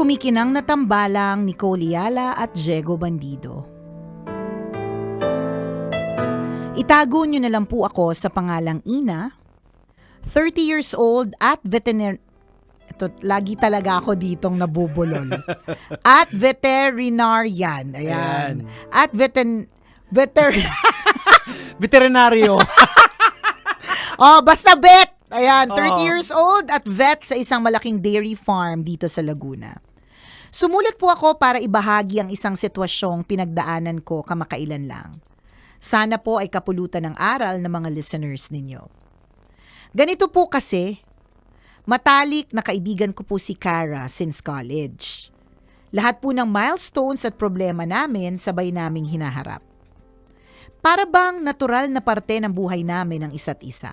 kumikinang na tambalang Nicole Yala at Diego Bandido. Itago niyo na lang po ako sa pangalang Ina, 30 years old at ito, lagi talaga ako ditong nabubulol. At veterinarian. Ayan. At Veterinaryo. Basta vet. Ayan, 30 years old at vet sa isang malaking dairy farm dito sa Laguna. Sumulat po ako para ibahagi ang isang sitwasyong pinagdaanan ko kamakailan lang. Sana po ay kapulutan ng aral ng mga listeners ninyo. Ganito po kasi, matalik na kaibigan ko po si Cara since college. Lahat po ng milestones at problema namin sabay naming hinaharap. Para bang natural na parte ng buhay namin ang isa't isa.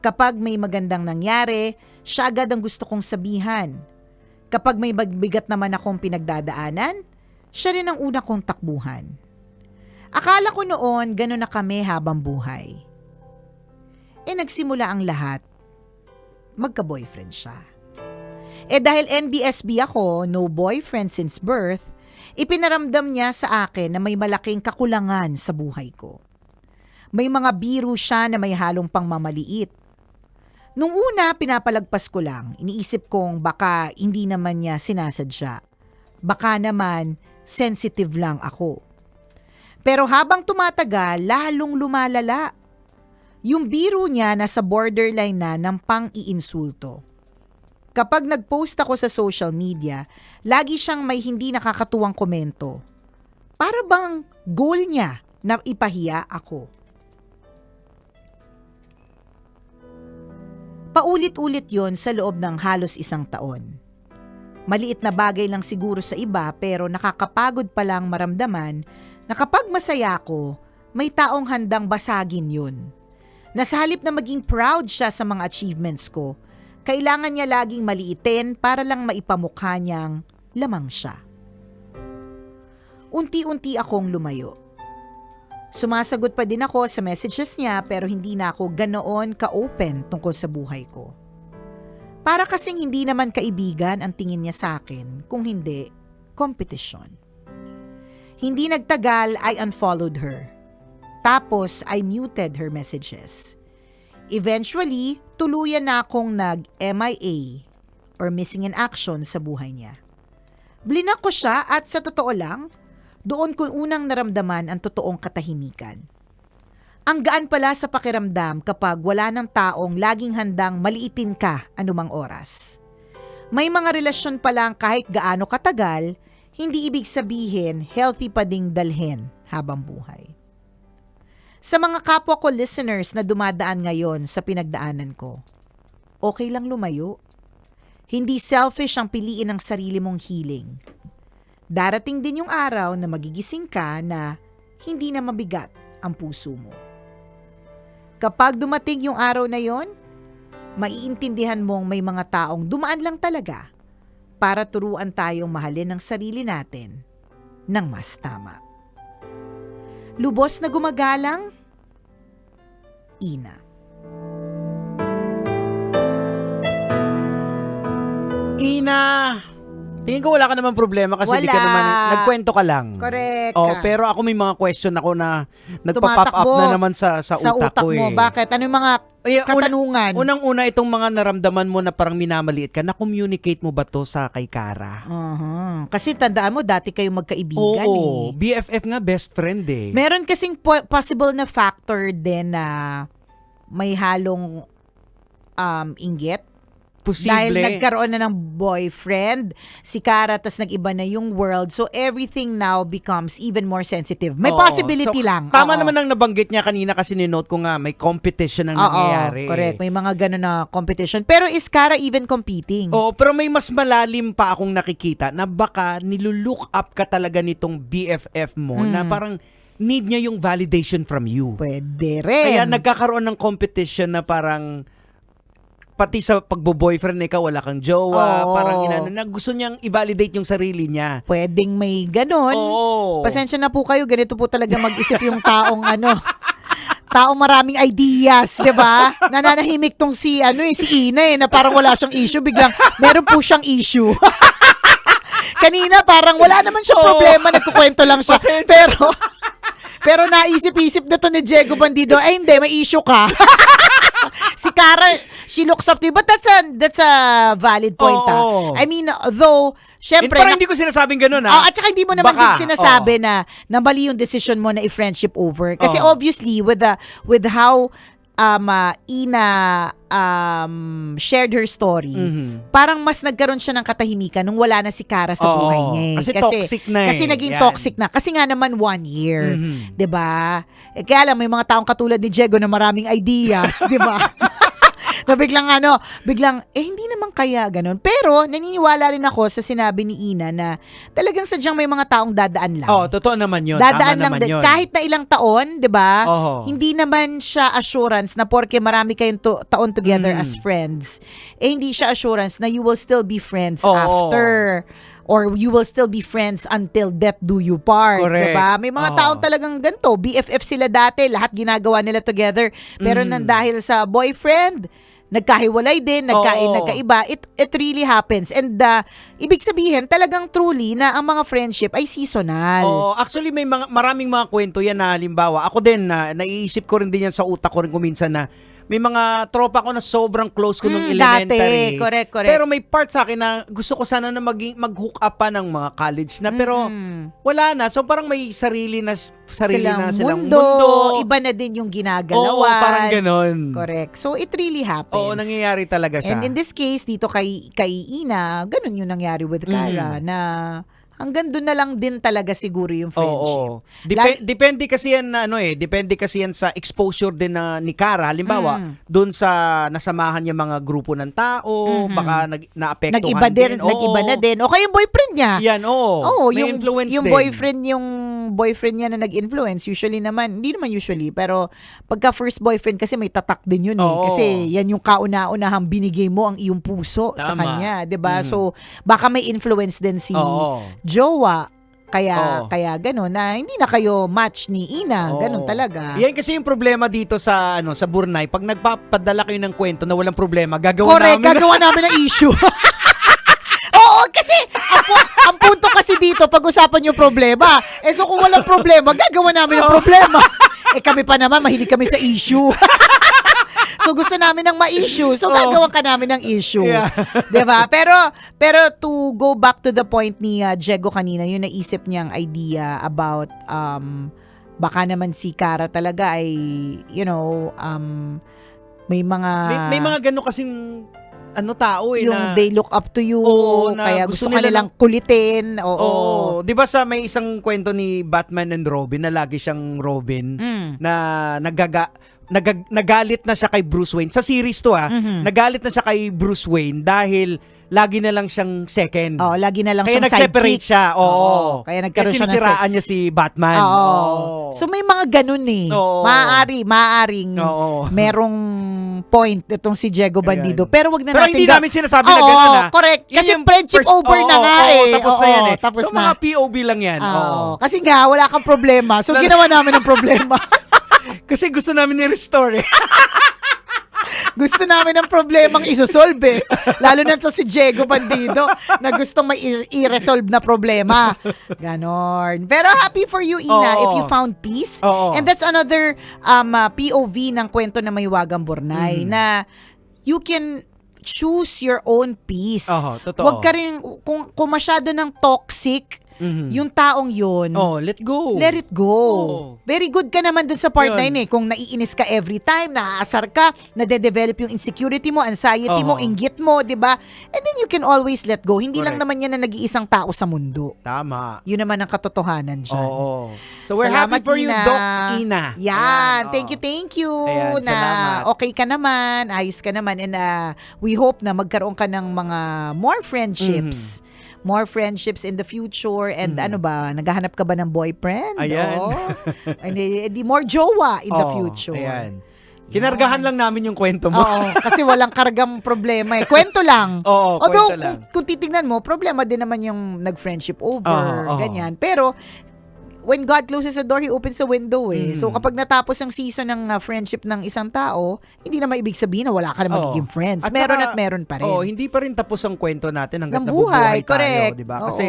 Kapag may magandang nangyari, siya agad ang gusto kong sabihan. Kapag may magbigat naman akong pinagdadaanan, siya rin ang una kong takbuhan. Akala ko noon gano'n na kami habang buhay. Nagsimula ang lahat. Magka-boyfriend siya. Dahil NBSB ako, no boyfriend since birth, ipinaramdam niya sa akin na may malaking kakulangan sa buhay ko. May mga biro siya na may halong pangmamaliit. Nung una, pinapalagpas ko lang. Iniisip kong baka hindi naman niya sinasadya. Baka naman, sensitive lang ako. Pero habang tumatagal, lalong lumalala. Yung biro niya nasa borderline na ng pang-iinsulto. Kapag nag-post ako sa social media, lagi siyang may hindi nakakatuwang komento. Para bang goal niya na ipahiya ako. Paulit-ulit yon sa loob ng halos isang taon. Maliit na bagay lang siguro sa iba pero nakakapagod palang maramdaman na kapag masaya ako, may taong handang basagin yun. Na sa halip na maging proud siya sa mga achievements ko, kailangan niya laging maliitin para lang maipamukha niyang lamang siya. Unti-unti akong lumayo. Sumasagot pa din ako sa messages niya pero hindi na ako ganoon ka-open tungkol sa buhay ko. Para kasing hindi naman kaibigan ang tingin niya sa akin, kung hindi, kompetisyon. Hindi nagtagal, I unfollowed her. Tapos, I muted her messages. Eventually, tuluyan na akong nag-MIA or missing in action sa buhay niya. Blinak ko siya at sa totoo lang, doon ko unang naramdaman ang totoong katahimikan. Ang gaan pala sa pakiramdam kapag wala ng taong laging handang maliitin ka anumang oras. May mga relasyon palang kahit gaano katagal, hindi ibig sabihin healthy pa ding dalhin habang buhay. Sa mga kapwa ko listeners na dumadaan ngayon sa pinagdaanan ko, okay lang lumayo. Hindi selfish ang piliin ng sarili mong healing. Darating din yung araw na magigising ka na hindi na mabigat ang puso mo. Kapag dumating yung araw na yon, maiintindihan mong may mga taong dumaan lang talaga para turuan tayong mahalin ang sarili natin ng mas tama. Lubos na gumagalang, Ina. Ina! Tingin ko wala ka naman problema kasi di ka naman, nagkwento ka lang. Correct. Pero ako may mga question ako na nagpa-pop up na naman sa utak ko mo. Bakit? Ano yung mga katanungan? Unang-una itong mga naramdaman mo na parang minamaliit ka, na-communicate mo ba to sa kay Cara? Kasi tandaan mo, dati kayong magkaibigan eh. BFF nga, best friend eh. Meron kasing possible na factor din na may halong inggit. Posible. Dahil nagkaroon na ng boyfriend, si Cara, tas nag-iba na yung world. So, everything now becomes even more sensitive. May possibility lang. Tama naman ang nabanggit niya kanina kasi ninote ko nga, may competition ang nangyayari. Correct. May mga ganun na competition. Pero is Cara even competing? Pero may mas malalim pa akong nakikita na baka nilulook up ka talaga nitong BFF mo na parang need niya yung validation from you. Pwede rin. Kaya nagkakaroon ng competition na parang pati sa pagbo-boyfriend ikaw, wala kang jowa, parang na gusto niyang i-validate yung sarili niya. Pwedeng may ganon. Pasensya na po kayo, ganito po talaga mag-isip yung taong taong maraming ideas, 'di ba? Nananahimik tong si Ina na parang wala siyang issue, biglang meron po siyang issue. Kanina parang wala naman siya problema, nagkukwento lang siya. Pero naisip-isip na to ni Diego Bandido, ay hindi, may issue ka. Si Cara, she looks up to you. But that's a valid point, I mean, though, syempre, Parang hindi ko sinasabing ganun, at saka hindi mo naman Baka, din sinasabi na mali yung decision mo na i-friendship over. Kasi obviously, with how Ina shared her story, parang mas nagkaroon siya ng katahimikan nung wala na si Cara sa buhay niya. Kasi toxic na Kasi naging toxic na. Kasi nga naman 1 year. 'Di ba? Kaya lang, may mga taong katulad ni Diego na maraming ideas. 'Di ba? Na biglang, hindi naman kaya ganun. Pero, naniniwala rin ako sa sinabi ni Ina na talagang sadyang may mga taong dadaan lang. Totoo naman yun. Dadaan Tama lang naman din. yun. Kahit na ilang taon, di ba? Hindi naman siya assurance na porke marami kayong taon together as friends, hindi siya assurance na you will still be friends after. Or you will still be friends until death do you part. Correct. Diba? May mga taong talagang ganito. BFF sila dati. Lahat ginagawa nila together. Pero nang dahil sa boyfriend, nagkahiwalay din, nagkaiba. It really happens. And ibig sabihin, talagang truly na ang mga friendship ay seasonal. Actually, maraming mga kwento yan na halimbawa. Ako din, naiisip ko rin din yan sa utak ko rin kuminsan na may mga tropa ko na sobrang close ko nung elementary. Dati, correct. Pero may part sa akin na gusto ko sana na mag-hook up pa ng mga college na. Pero wala na. So parang may sarili na silang mundo. Iba na din yung ginagalawan. Parang ganon. Correct. So it really happens. Nangyayari talaga siya. And in this case, dito kay Ina, ganun yung nangyari with Cara na hanggang doon na lang din talaga siguro yung friendship. Depende kasi yan na depende kasi yan sa exposure din ni Cara. Halimbawa, doon sa nasamahan niya mga grupo ng tao, baka naapektuhan Nag-iba na din. O kaya yung boyfriend niya. Yan, may influence yung din. Yung boyfriend niya na nag-influence, usually naman, hindi naman usually, pero pagka first boyfriend kasi may tatak din yun Kasi yan yung kauna-unahang binigay mo ang iyong puso sa kanya, 'di ba? So baka may influence din si jowa, kaya gano'n na hindi na kayo match ni Ina, gano'n talaga. Yan kasi yung problema dito sa Burnay, pag nagpapadala kayo ng kwento na walang problema, gagawa namin ng issue. Kasi ang punto kasi dito, pag-usapan yung problema. So kung walang problema, gagawa namin ng problema. Kami pa naman, mahilig kami sa issue. So gusto namin ng ma-issue. So gagawan ka namin ng issue. Yeah. 'Di ba? Pero to go back to the point ni Diego kanina, yung naisip niyang idea about baka naman si Cara talaga ay may mga gano kasing tao yung they look up to you, kaya gusto kanilang kulitin. 'Di ba may isang kwento ni Batman and Robin na lagi siyang Robin na nagalit na siya kay Bruce Wayne. Sa series to nagalit na siya kay Bruce Wayne dahil lagi na lang siyang second. Lagi na lang kaya siyang nag-separate sidekick. siya. Kaya nagkaroon siya ng sinisiraan niya si Batman. So may mga ganun maaaring merong point itong si Diego Bandido. Ayan. Pero wag na Pero natin hindi namin sinasabi na gano'n correct. Kasi yung friendship over na nga tapos na yan Tapos so mga POV lang yan. Kasi nga wala kang problema. So ginawa namin ng problema. Kasi gusto namin i-restore Gusto namin ng problemang isosolve Lalo na to si Diego Bandido na gustong may i-resolve na problema. Ganon. Pero happy for you, Ina, if you found peace. And that's another POV ng kwento na Mahiwagang Burnay na you can choose your own peace. Totoo. Huwag ka rin, kung masyado ng toxic, yung taong yun, let go. Let it go. Very good ka naman dun sa part na yun Kung naiinis ka every time, naaasar ka, nade-develop yung insecurity mo, anxiety mo, inggit mo, di ba? And then you can always let go. Hindi lang naman yan na nag-iisang tao sa mundo. Tama. Yun naman ang katotohanan dyan. So we're happy for you, Doc Ina. Yan. Thank you. Ayan, na salamat. okay ka naman, ayos ka naman, and we hope na magkaroon ka ng mga more friendships. More friendships in the future. And naghahanap ka ba ng boyfriend? Ayan. And di more jowa in the future. Ayan. Kinargahan lang namin yung kwento mo. Kasi walang kargang problema Kwento lang. kwento Although, lang. kung titignan mo, problema din naman yung nag-friendship over, ganyan. Pero, when God closes the door, He opens the window eh. So kapag natapos ang season ng friendship ng isang tao, hindi naman ibig sabihin na wala ka na magiging friends. At Meron saka, at meron pa rin. hindi pa rin tapos ang kwento natin hangga't Ng buhay, nabubuhay correct. tayo, 'di ba? Oo. Kasi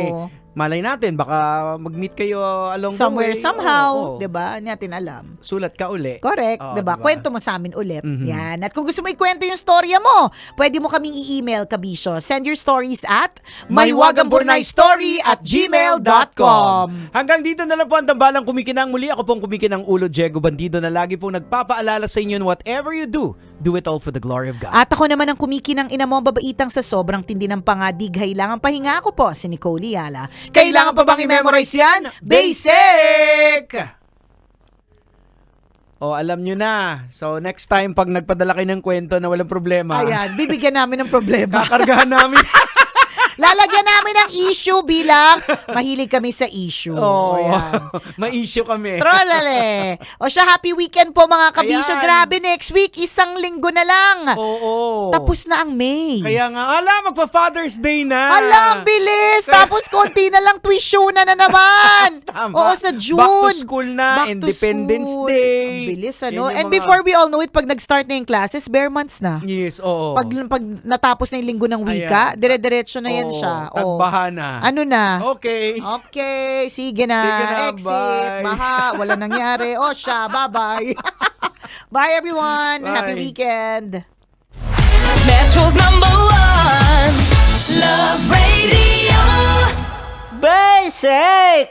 malay natin baka mag-meet kayo along Somewhere, the way. somehow, Oo. 'di ba? Hindi natin alam. Sulat ka uli. Correct, Oo, 'di ba? diba? Kwento mo sa amin ulit. Yan. At kung gusto mo ikwento yung storya mo, pwede mo kaming i-email, Kabisyo. Send your stories at mahiwagangburnaystory@gmail.com. Hanggang dito na lang po ang tambalang kumikinang muli. Ako pong kumikinang ulo, Diego Bandido, na lagi pong nagpapaalala sa inyo, whatever you do it all for the glory of God. At ako naman ang kumikinang ina mo, babaitang sa sobrang tindi ng pangadig. Kailangan pahinga ako po, si Nicole Yala. Kailangan pa bang i-memorize yan? Basic! Alam nyo na. So, next time, pag nagpadala kayo ng kwento na walang problema, Ayan, bibigyan namin ng problema. kakargahan namin. Lalagyan namin ng issue bilang mahilig kami sa issue. Ayan. Ma-issue kami. Trolale. O siya, happy weekend po mga Kabisyo. Ayan. Grabe, next week, isang linggo na lang. Oo. Tapos na ang May. Kaya nga, magpa-Father's Day na. Alam, bilis! Tapos konti na lang tuition na naman. Tama. Oo, sa June. Back to school na, Back to Independence school. Day. Ang bilis, Yan ano? yung And mga- before we all know it, pag nag-start na yung classes, bare months na. Yes, oo. Pag natapos na yung linggo ng wika, dire-diretso na yan Oo, siya. tagbaha na. Ano na? Okay. Okay, sige na. Sige na, Exit. bye. Baha, wala nangyari. O siya, bye-bye. Bye everyone. Bye. Happy weekend. Metro's number one, Love Radio. Basic!